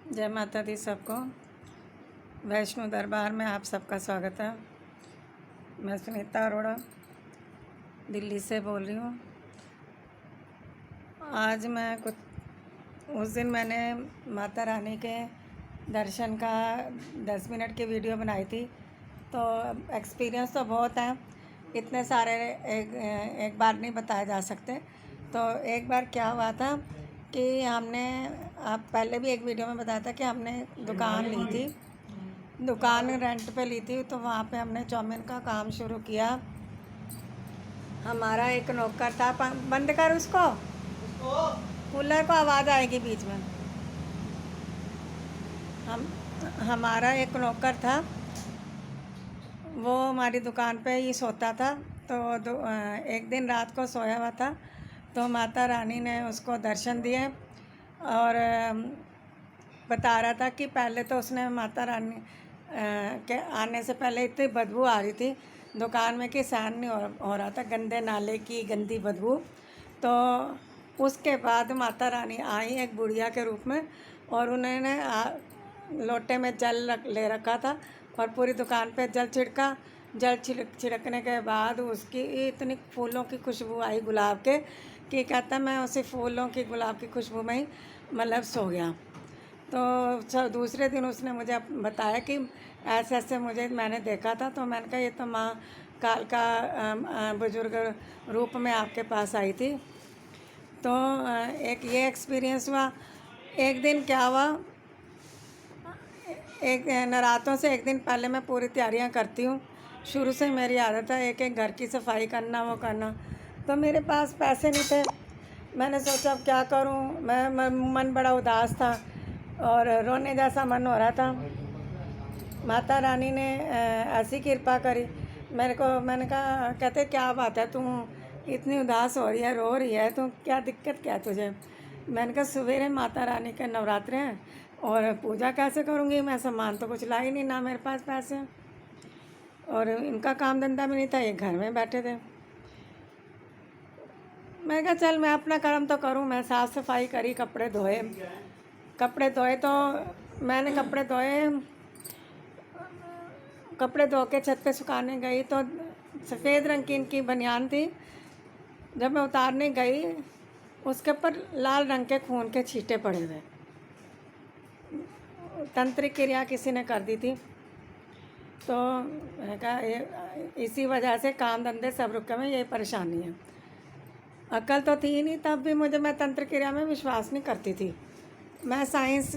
जय माता दी सबको। वैष्णो दरबार में आप सबका स्वागत है। मैं सुनीता अरोड़ा दिल्ली से बोल रही हूँ। आज मैं उस दिन मैंने माता रानी के दर्शन का 10 मिनट की वीडियो बनाई थी, तो एक्सपीरियंस तो बहुत है, इतने सारे एक बार नहीं बताए जा सकते। तो एक बार क्या हुआ था कि हमने, आप पहले भी एक वीडियो में बताया था कि हमने दुकान ली थी, दुकान रेंट पे ली थी। तो वहाँ पे हमने चाउमीन का काम शुरू किया। हमारा एक नौकर था, बंद कर उसको, कूलर को आवाज़ आएगी बीच में। हमारा एक नौकर था, वो हमारी दुकान पे ही सोता था। तो एक दिन रात को सोया हुआ था, तो माता रानी ने उसको दर्शन दिए और बता रहा था कि पहले तो उसने माता रानी के आने से पहले इतनी बदबू आ रही थी दुकान में कि सहन नहीं हो रहा था, गंदे नाले की गंदी बदबू। तो उसके बाद माता रानी आई एक बुढ़िया के रूप में, और उन्होंने लोटे में जल ले रखा था और पूरी दुकान पे जल छिड़का। जल छिड़कने के बाद उसकी इतनी फूलों की खुशबू आई गुलाब के कि कहता मैं उसी फूलों की गुलाब की खुशबू में ही मतलब सो गया। तो दूसरे दिन उसने मुझे बताया कि ऐसे ऐसे मैंने देखा था। तो मैंने कहा ये तो माँ काल का बुजुर्ग रूप में आपके पास आई थी। तो एक ये एक्सपीरियंस हुआ। एक दिन क्या हुआ, एक नरातों से एक दिन पहले मैं पूरी तैयारियां करती हूँ, शुरू से मेरी आदत है एक एक घर की सफाई करना, वो करना। तो मेरे पास पैसे नहीं थे। मैंने सोचा अब क्या करूँ, मैं मन बड़ा उदास था और रोने जैसा मन हो रहा था। माता रानी ने ऐसी कृपा करी मेरे को। मैंने कहा, कहते क्या बात है, तू इतनी उदास हो रही है, रो रही है, तू क्या दिक्कत क्या है तुझे? मैंने कहा सवेरे माता रानी के नवरात्रे हैं और पूजा कैसे करूँगी, मैं सामान तो कुछ लाई नहीं, ना मेरे पास पैसे हैं, और इनका काम धंधा भी नहीं था, ये घर में बैठे थे। मैं कहा चल मैं अपना कर्म तो करूँ। मैं साफ़ सफाई करी, कपड़े धोए तो मैंने कपड़े धो के छत पे सुखाने गई तो सफ़ेद रंग की इनकी बनियान थी। जब मैं उतारने गई, उसके ऊपर लाल रंग के खून के छींटे पड़े हुए। तंत्रिक क्रिया किसी ने कर दी थी। तो मैंने कहा इसी वजह से काम धंधे सब रुके हुए, यही परेशानी है। अकल तो थी नहीं तब भी, मैं तंत्र क्रिया में विश्वास नहीं करती थी। मैं साइंस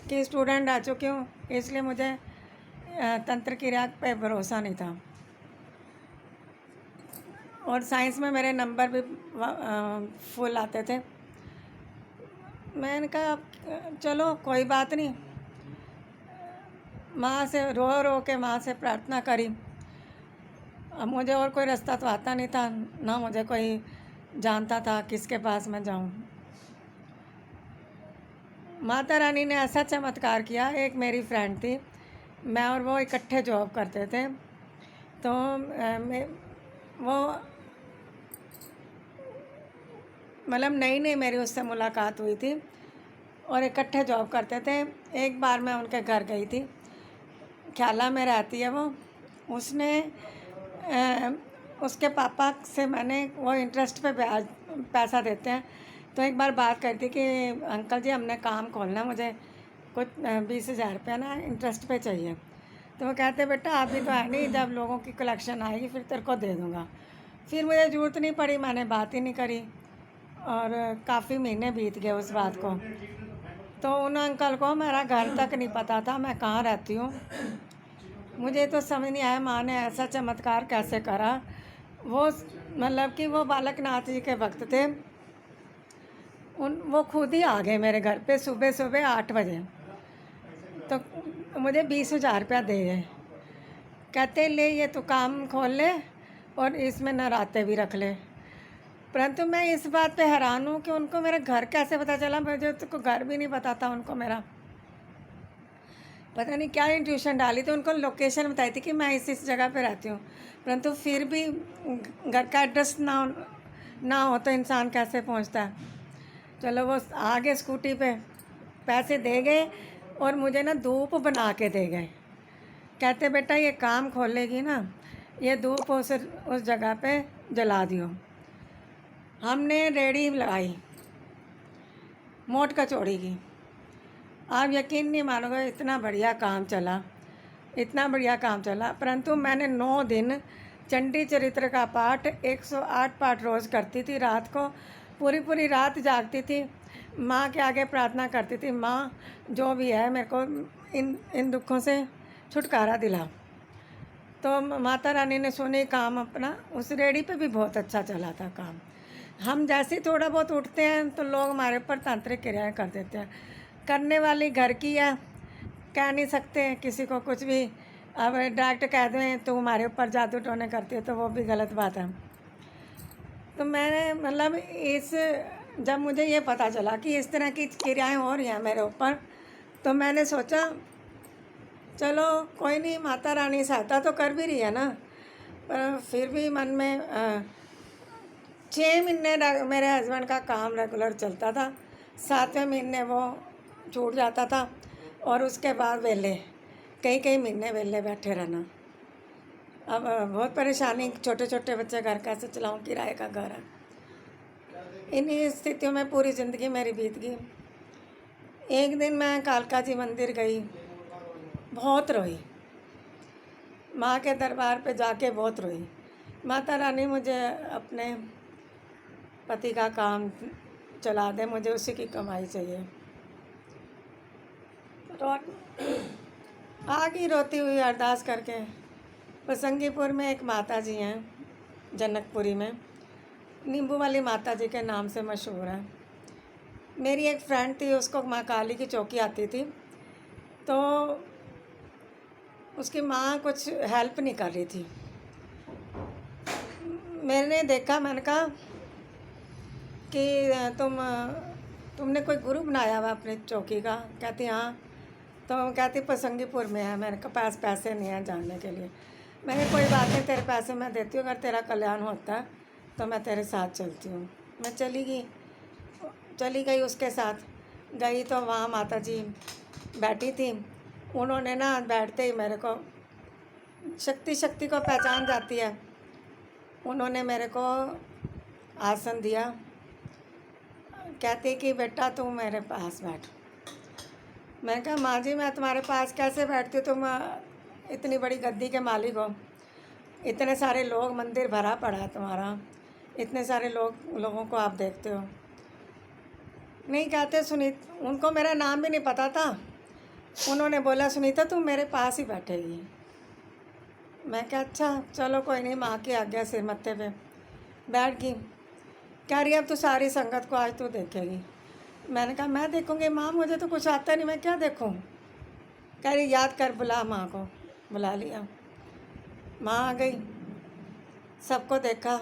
की स्टूडेंट आ चुकी हूँ, इसलिए मुझे तंत्र क्रिया पे भरोसा नहीं था, और साइंस में मेरे नंबर भी फुल आते थे। मैंने कहा चलो कोई बात नहीं, माँ से रो के माँ से प्रार्थना करी। अब मुझे और कोई रास्ता तो आता नहीं था, ना मुझे कोई जानता था किसके पास मैं जाऊँ। माता रानी ने ऐसा चमत्कार किया। एक मेरी फ्रेंड थी, मैं और वो इकट्ठे जॉब करते थे। तो वो मतलब नई नई मेरी उससे मुलाकात हुई थी और इकट्ठे जॉब करते थे। एक बार मैं उनके घर गई थी, ख्याला में रहती है वो। उसने उसके पापा से मैंने, वो इंटरेस्ट पे ब्याज पैसा देते हैं, तो एक बार बात करी थी कि अंकल जी हमने काम खोलना, मुझे कुछ 20,000 रुपया ना इंटरेस्ट पे चाहिए। तो वो कहते बेटा अभी तो है नहीं, जब लोगों की कलेक्शन आएगी फिर तेरे को दे दूँगा। फिर मुझे ज़रूरत नहीं पड़ी, मैंने बात ही नहीं करी और काफ़ी महीने बीत गए उस बात को। तो उन अंकल को मेरा घर तक नहीं पता था मैं कहाँ रहती हूँ। मुझे तो समझ नहीं आया माँ ने ऐसा चमत्कार कैसे करा। वो मतलब कि वो बालकनाथ जी के भक्त थे। वो खुद ही आ गए मेरे घर पे सुबह सुबह 8 बजे। तो मुझे 20,000 रुपया दे गए, कहते ले ये तो काम खोल ले और इसमें नराते भी रख ले। परंतु मैं इस बात पे हैरान हूँ कि उनको मेरा घर कैसे पता चला। मुझे तो घर भी नहीं पता था उनको मेरा। पता नहीं क्या इंट्यूशन डाली थी, उनको लोकेशन बताई थी कि मैं इस जगह पे रहती हूँ, परंतु फिर भी घर का एड्रेस ना हो तो इंसान कैसे पहुँचता है। चलो वो आ गए स्कूटी पे, पैसे दे गए और मुझे ना धूप बना के दे गए। कहते बेटा ये काम खोलेगी ना, ये धूप उस जगह पे जला दियो। हमने रेडी लगाई मोट कचौड़ी की। आप यकीन नहीं मानोगे, इतना बढ़िया काम चला, इतना बढ़िया काम चला। परंतु मैंने 9 दिन चंडी चरित्र का पाठ 108 पाठ रोज़ करती थी। रात को पूरी पूरी रात जागती थी, माँ के आगे प्रार्थना करती थी, माँ जो भी है मेरे को इन दुखों से छुटकारा दिला। तो माता रानी ने सुनी काम अपना। उस रेडी पे भी बहुत अच्छा चला था काम। हम जैसे ही थोड़ा बहुत उठते हैं तो लोग हमारे ऊपर तांत्रिक क्रियाएं कर देते हैं। करने वाली घर की है, कह नहीं सकते किसी को कुछ भी। अब डायरेक्ट कह दें तो हमारे ऊपर जादू टोने करती है तो वो भी गलत बात है। तो मैंने मतलब जब मुझे ये पता चला कि इस तरह की क्रियाएं हो रही हैं मेरे ऊपर, तो मैंने सोचा चलो कोई नहीं, माता रानी सहायता तो कर भी रही है ना। पर फिर भी मन में 6 महीने मेरे हस्बैंड का काम रेगुलर चलता था। 7वें महीने वो छूट जाता था और उसके बाद वेले कई महीने वेले बैठे रहना। अब बहुत परेशानी, छोटे छोटे बच्चे, घर कैसे चलाऊं, किराए का घर है। इन्हीं स्थितियों में पूरी ज़िंदगी मेरी बीत गई। एक दिन मैं कालका जी मंदिर गई, बहुत रोई, माँ के दरबार पे जाके बहुत रोई। माता रानी मुझे अपने पति का काम चला दे, मुझे उसी की कमाई चाहिए। आ गई रोती हुई अरदास करके। बसंगीपुर में एक माता जी हैं, जनकपुरी में, नींबू वाली माता जी के नाम से मशहूर है। मेरी एक फ्रेंड थी, उसको माँ काली की चौकी आती थी, तो उसकी माँ कुछ हेल्प नहीं कर रही थी। मैंने देखा, मैंने कहा कि तुमने कोई गुरु बनाया हुआ अपनी चौकी का? कहती हाँ। तो कहती पसंगीपुर में है। मैंने कहा पास पैसे नहीं हैं जानने के लिए। मैंने कोई बात नहीं, तेरे पैसे मैं देती हूँ, अगर तेरा कल्याण होता है तो मैं तेरे साथ चलती हूँ। मैं चली गई उसके साथ। गई तो वहाँ माता जी बैठी थी। उन्होंने ना बैठते ही मेरे को, शक्ति को पहचान जाती है, उन्होंने मेरे को आसन दिया। कहती कि बेटा तू मेरे पास बैठ। मैंने कहा माँ जी मैं तुम्हारे पास कैसे बैठती हूँ, तुम इतनी बड़ी गद्दी के मालिक हो, इतने सारे लोग, मंदिर भरा पड़ा है तुम्हारा, इतने सारे लोगों को आप देखते हो। नहीं कहते सुनीता, उनको मेरा नाम भी नहीं पता था। उन्होंने बोला सुनीता तुम मेरे पास ही बैठेगी। मैं कहा अच्छा चलो कोई नहीं, माँ की आज्ञा सिर मत्थे पे बैठ गई। कह रही अब तो सारी संगत को आज तू देखेगी। मैंने कहा मैं देखूँगी माँ, मुझे तो कुछ आता नहीं, मैं क्या देखूँ। कह रही याद कर, बुला माँ को। बुला लिया, माँ आ गई, सबको देखा।